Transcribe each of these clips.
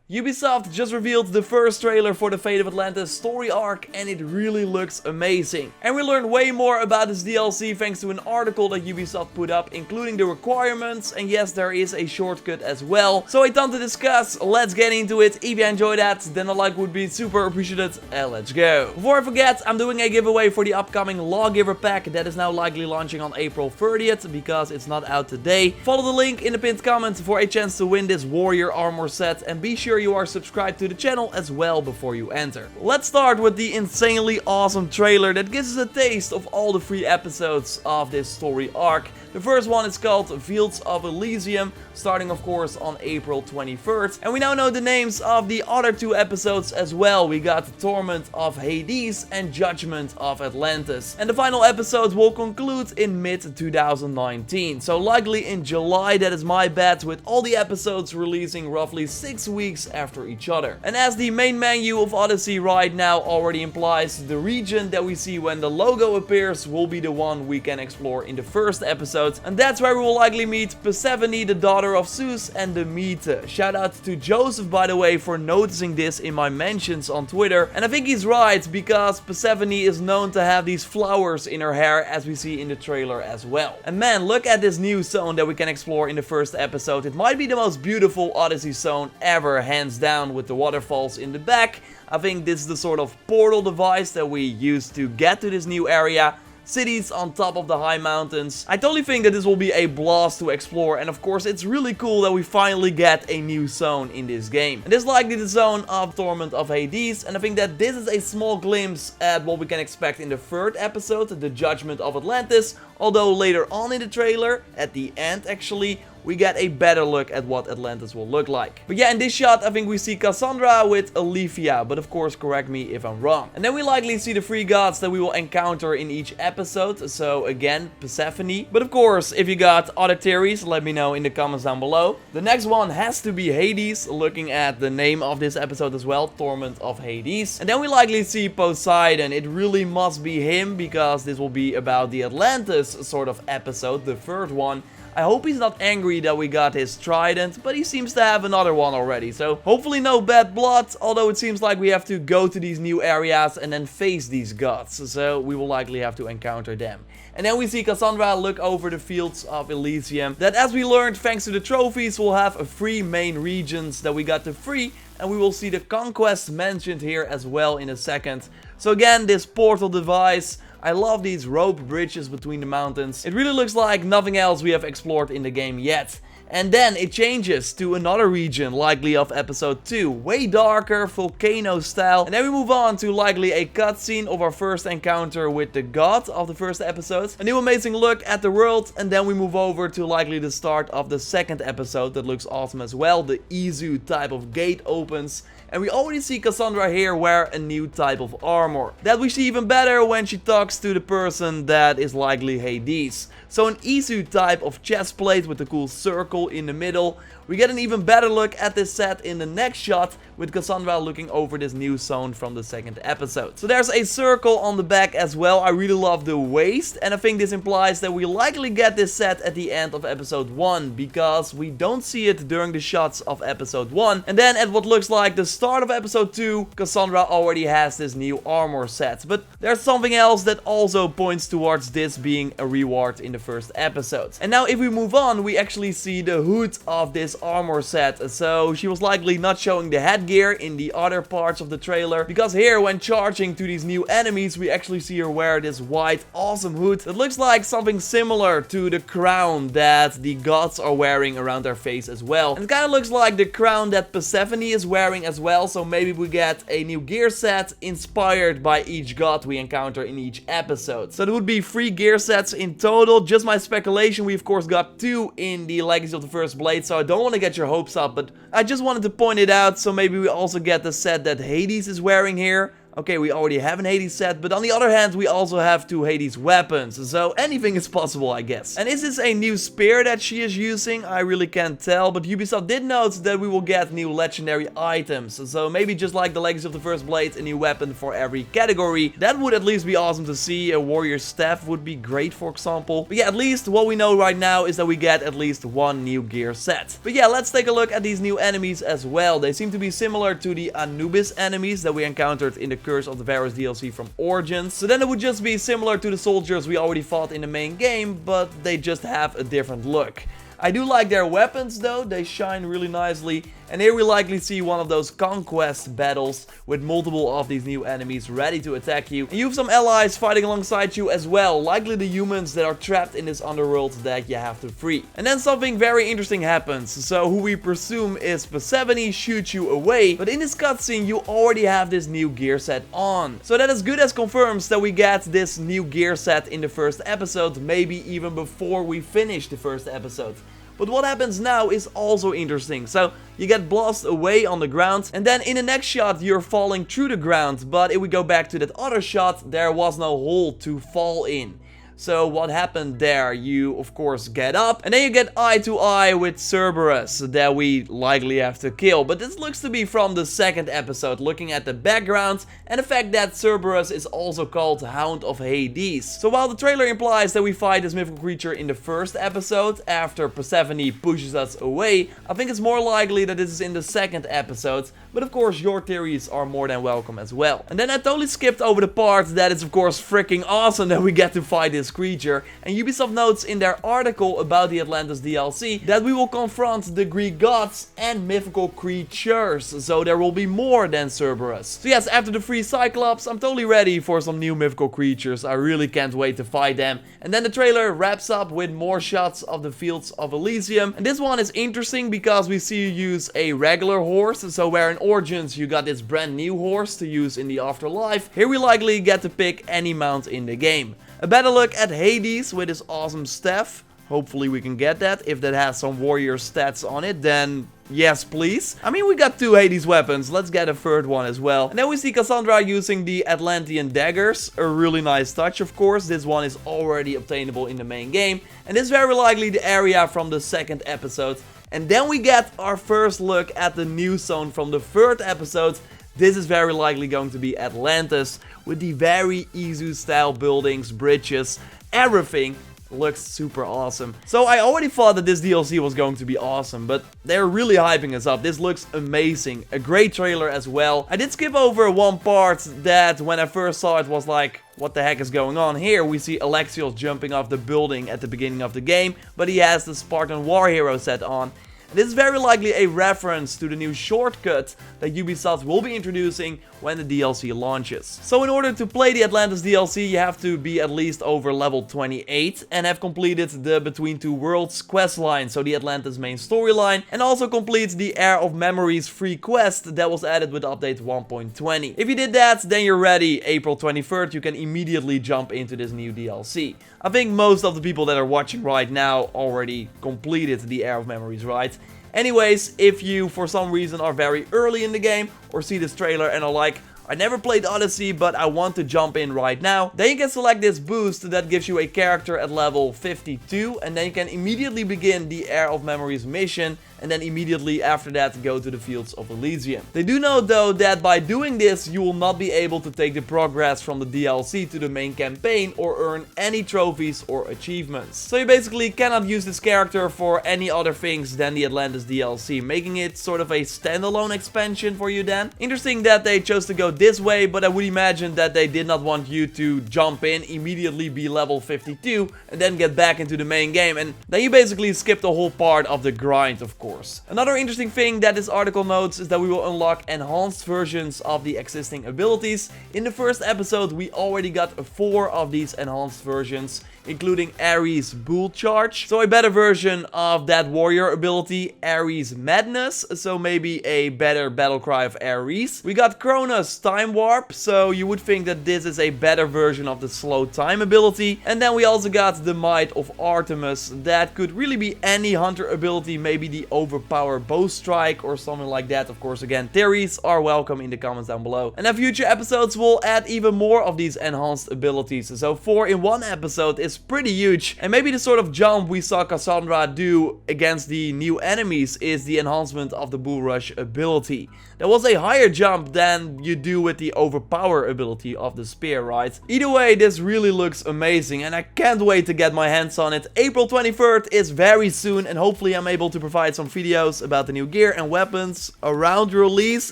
Ubisoft just revealed the first trailer for the Fate of Atlantis story arc and it really looks amazing. And we learned way more about this DLC thanks to an article that Ubisoft put up, including the requirements, and yes, there is a shortcut as well. So a ton to discuss, let's get into it. If you enjoyed that, then a like would be super appreciated, and let's go. Before I forget, I'm doing a giveaway for the upcoming Lawgiver pack that is now likely launching on April 30th because it's not out today. Follow the link in the pinned comment for a chance to win this warrior armor set, and be sure you are subscribed to the channel as well before you enter. Let's start with the insanely awesome trailer that gives us a taste of all the 3 episodes of this story arc. The first one is called Fields of Elysium, starting of course on April 23rd. And we now know the names of the other 2 episodes as well. We got Torment of Hades and Judgment of Atlantis. And the final episode will conclude in mid-2019. So likely in July, that is my bet, with all the episodes releasing roughly 6 weeks after each other. And as the main menu of Odyssey right now already implies, the region that we see when the logo appears will be the one we can explore in the first episode. And that's where we will likely meet Persephone, the daughter of Zeus, and Demeter. Shout out to Joseph, by the way, for noticing this in my mentions on Twitter. And I think he's right, because Persephone is known to have these flowers in her hair, as we see in the trailer as well. And man, look at this new zone that we can explore in the first episode. It might be the most beautiful Odyssey zone ever, hands down, with the waterfalls in the back. I think this is the sort of portal device that we use to get to this new area. Cities on top of the high mountains. I totally think that this will be a blast to explore, and of course it's really cool that we finally get a new zone in this game. And this is likely the zone of Torment of Hades, and I think that this is a small glimpse at what we can expect in the 3rd episode, the Judgment of Atlantis, although later on in the trailer, at the end actually, we get a better look at what Atlantis will look like. But yeah, in this shot, I think we see Cassandra with Alethea, but of course, correct me if I'm wrong. And then we likely see the 3 gods that we will encounter in each episode. So again, Persephone. But of course, if you got other theories, let me know in the comments down below. The next one has to be Hades, looking at the name of this episode as well, Torment of Hades. And then we likely see Poseidon. It really must be him, because this will be about the Atlantis sort of episode, the 3rd one. I hope he's not angry that we got his trident, but he seems to have another one already, so hopefully no bad blood, although it seems like we have to go to these new areas and then face these gods, so we will likely have to encounter them. And then we see Cassandra look over the Fields of Elysium, that, as we learned thanks to the trophies, will have 3 main regions that we got to free, and we will see the conquest mentioned here as well in a second. So again, this portal device, I love these rope bridges between the mountains. It really looks like nothing else we have explored in the game yet. And then it changes to another region, likely of episode 2, way darker, volcano style. And then we move on to likely a cutscene of our first encounter with the god of the first episode. A new amazing look at the world, and then we move over to likely the start of the 2nd episode that looks awesome as well. The Izu type of gate opens. And we already see Cassandra here wear a new type of armor. That we see even better when she talks to the person that is likely Hades. So an Izu type of chest plate with a cool circle in the middle. We get an even better look at this set in the next shot, with Cassandra looking over this new zone from the 2nd episode. So there's a circle on the back as well. I really love the waist, and I think this implies that we likely get this set at the end of episode 1, because we don't see it during the shots of episode 1. And then at what looks like the start of episode 2, Cassandra already has this new armor set. But there's something else that also points towards this being a reward in the 1st episode. And now if we move on, we actually see the hood of this armor set. So she was likely not showing the headgear in the other parts of the trailer, because here, when charging to these new enemies, we actually see her wear this white awesome hood that looks like something similar to the crown that the gods are wearing around their face as well. And it kind of looks like the crown that Persephone is wearing as well, so maybe we get a new gear set inspired by each god we encounter in each episode. So there would be 3 gear sets in total. Just my speculation, we of course got 2 in the Legacy of the First Blade, so I don't want to get your hopes up, but I just wanted to point it out, so maybe we also get the set that Hades is wearing here. Okay, we already have an Hades set, but on the other hand, we also have 2 Hades weapons, so anything is possible, I guess. And is this a new spear that she is using? I really can't tell, but Ubisoft did note that we will get new legendary items, so maybe just like the Legacy of the First Blade, a new weapon for every category. That would at least be awesome to see. A warrior staff would be great, for example. But yeah, at least what we know right now is that we get at least 1 new gear set. But yeah, let's take a look at these new enemies as well. They seem to be similar to the Anubis enemies that we encountered in the Curse of the Varus DLC from Origins. So then it would just be similar to the soldiers we already fought in the main game, but they just have a different look. I do like their weapons though, they shine really nicely. And here we likely see one of those conquest battles with multiple of these new enemies ready to attack you. And you have some allies fighting alongside you as well, likely the humans that are trapped in this underworld that you have to free. And then something very interesting happens. So who we presume is Persephone shoots you away, but in this cutscene you already have this new gear set on. So that as good as confirms that we get this new gear set in the first episode, maybe even before we finish the first episode. But what happens now is also interesting. So you get blasted away on the ground, and then in the next shot you're falling through the ground. But if we go back to that other shot, there was no hole to fall in. So what happened there? You of course get up, and then you get eye to eye with Cerberus that we likely have to kill. But this looks to be from the second episode, looking at the background and the fact that Cerberus is also called Hound of Hades. So while the trailer implies that we fight this mythical creature in the first episode after Persephone pushes us away, I think it's more likely that this is in the second episode. But of course your theories are more than welcome as well. And then I totally skipped over the part that is of course freaking awesome that we get to fight this creature. And Ubisoft notes in their article about the Atlantis DLC that we will confront the Greek gods and mythical creatures. So there will be more than Cerberus. So yes, after the free Cyclops, I'm totally ready for some new mythical creatures. I really can't wait to fight them. And then the trailer wraps up with more shots of the fields of Elysium. And this one is interesting because we see you use a regular horse. So where in Origins you got this brand new horse to use in the afterlife, here we likely get to pick any mount in the game. A better look at Hades with his awesome staff. Hopefully we can get that. If that has some warrior stats on it, then yes please. I mean, we got 2 Hades weapons, let's get a third one as well. And then we see Cassandra using the Atlantean daggers. A really nice touch, of course. This one is already obtainable in the main game, and this is very likely the area from the second episode. And then we get our first look at the new zone from the third episode. This is very likely going to be Atlantis, with the very Izu style buildings, bridges, everything looks super awesome. So I already thought that this DLC was going to be awesome, but they're really hyping us up. This looks amazing. A great trailer as well. I did skip over one part that when I first saw it was like, what the heck is going on here? We see Alexios jumping off the building at the beginning of the game, but he has the Spartan War Hero set on. This is very likely a reference to the new shortcut that Ubisoft will be introducing when the DLC launches. So in order to play the Atlantis DLC, you have to be at least over level 28 and have completed the Between Two Worlds quest line, so the Atlantis main storyline, and also complete the Heir of Memories free quest that was added with update 1.20. If you did that, then you're ready. April 23rd, you can immediately jump into this new DLC. I think most of the people that are watching right now already completed the Heir of Memories, right? Anyways, if you for some reason are very early in the game or see this trailer and are like, I never played Odyssey, but I want to jump in right now, then you can select this boost that gives you a character at level 52, and then you can immediately begin the Heir of Memories mission, and then immediately after that go to the Fields of Elysium. They do note though that by doing this you will not be able to take the progress from the DLC to the main campaign or earn any trophies or achievements. So you basically cannot use this character for any other things than the Atlantis DLC, making it sort of a standalone expansion for you then. Interesting that they chose to go this way, but I would imagine that they did not want you to jump in, immediately be level 52 and then get back into the main game, and then you basically skip the whole part of the grind, of course. Another interesting thing that this article notes is that we will unlock enhanced versions of the existing abilities. In the first episode we already got 4 of these enhanced versions, including Ares Bull Charge. So a better version of that warrior ability, Ares Madness. So maybe a better battle cry of Ares. We got Cronus Time Warp. So you would think that this is a better version of the slow time ability. And then we also got the Might of Artemis. That could really be any hunter ability. Maybe the Overpower Bow Strike or something like that. Of course, again, theories are welcome in the comments down below. And then future episodes will add even more of these enhanced abilities. So 4 in 1 episode is pretty huge. And maybe the sort of jump we saw Cassandra do against the new enemies is the enhancement of the Bull Rush ability. That was a higher jump than you do with the Overpower ability of the spear, right? Either way, this really looks amazing and I can't wait to get my hands on it. April 23rd is very soon and hopefully I'm able to provide some videos about the new gear and weapons around release,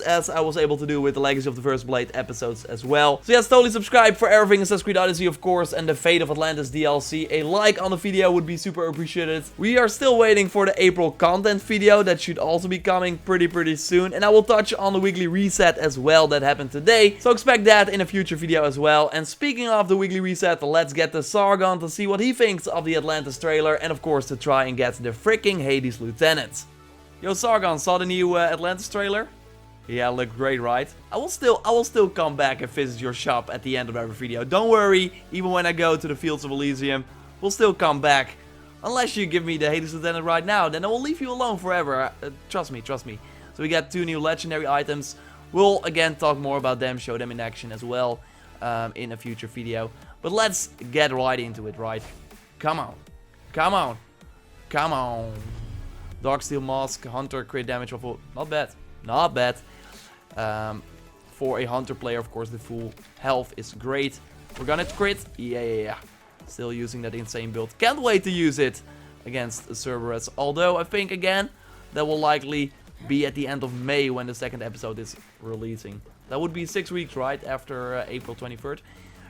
as I was able to do with the Legacy of the First Blade episodes as well. So yes, totally subscribe for everything Assassin's Creed Odyssey, of course, and the Fate of Atlantis DLC. A like on the video would be super appreciated. We are still waiting for the April content video that should also be coming pretty soon, and I will touch on the weekly reset as well that happened today, so expect that in a future video as well. And speaking of the weekly reset, let's get to Sargon to see what he thinks of the Atlantis trailer, and of course to try and get the freaking Hades Lieutenant. Yo Sargon, saw the new Atlantis trailer? Yeah, looked great, right? I will still come back and visit your shop at the end of every video. Don't worry, even when I go to the Fields of Elysium, we'll still come back. Unless you give me the Hades Lieutenant right now, then I will leave you alone forever. Trust me, trust me. So we got 2 new legendary items. We'll again talk more about them, show them in action as well in a future video. But let's get right into it, right? Come on. Come on. Come on. Darksteel Mask, Hunter, crit damage of... Not bad. Not bad. For a Hunter player, of course, the full health is great. We're gonna crit. Yeah. Still using that insane build. Can't wait to use it against Cerberus. Although, I think, again, that will likely be at the end of May when the 2nd episode is releasing. That would be 6 weeks, right? After April 23rd.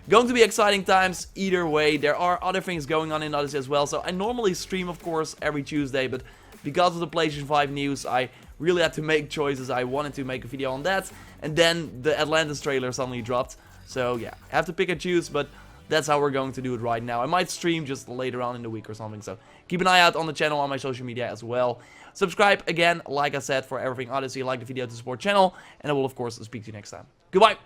Going to be exciting times either way. There are other things going on in Odyssey as well. So I normally stream, of course, every Tuesday. But because of the PlayStation 5 news, I really had to make choices. I wanted to make a video on that. And then the Atlantis trailer suddenly dropped. So yeah, I have to pick and choose. But that's how we're going to do it right now. I might stream just later on in the week or something. So keep an eye out on the channel, on my social media as well. Subscribe again, like I said, for everything Odyssey. Like the video to support the channel. And I will, of course, speak to you next time. Goodbye.